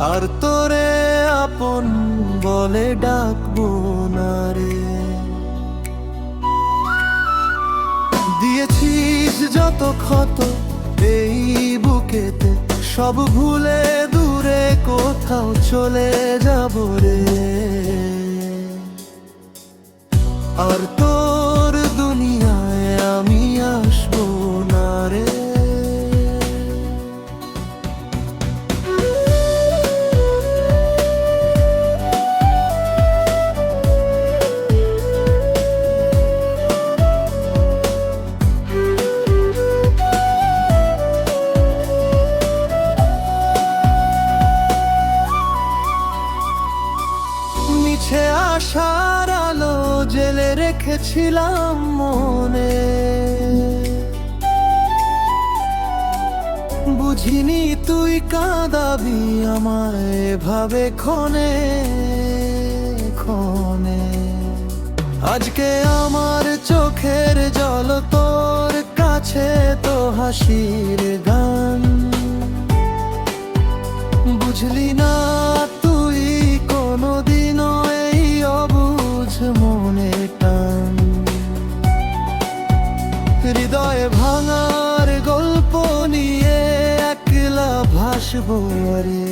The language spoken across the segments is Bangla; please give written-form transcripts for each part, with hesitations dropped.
আর তোরে আপন বলে ডাকবো না রে। দিয়েছিস যত ক্ষত এই বুকেতে, সব ভুলে দূরে কোথাও চলে যাব রে। আর তোর দুনিয়ায় আমি আসবো না রে। মিছে আশার আলো জেলে রেখেছিলাম মনে, বুঝিনি তুই কাঁদাবি আমায় ভাবে ক্ষণে ক্ষণে। আজকে আমার চোখের জল তোর কাছে তো হাসির গান। বুঝলি না তুই কোনোদিনও এই অবুঝ মনে টান। হৃদয় ভাঙার গল্প নিয়ে একলা ভাসবো রে।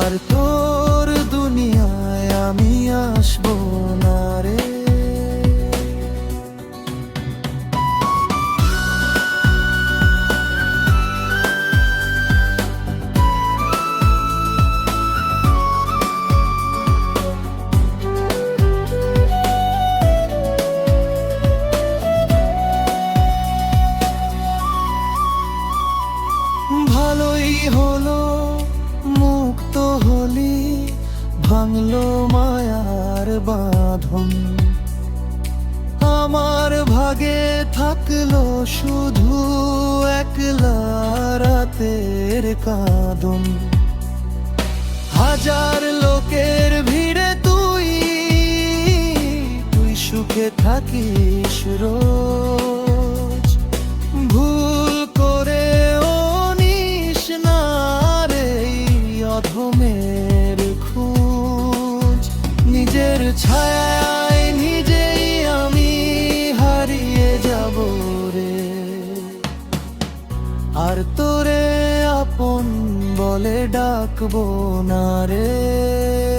আর তোর দুনিয়ায় আমি আসবো না রে। ভালোই হলো মুক্ত হলি, ভাঙলো মায়ার বাঁধন। আমার ভাগে থাকলো শুধু একলা রাতের কাঁদন। হাজার লোকের ভিড়ে তুই তুই সুখে থাকিস রোজ। ভুল করে অধমের খোঁজ, নিজের ছায়ায় নিজেই আমি হারিয়ে যাব রে। আর তোরে আপন বলে ডাকবো না রে।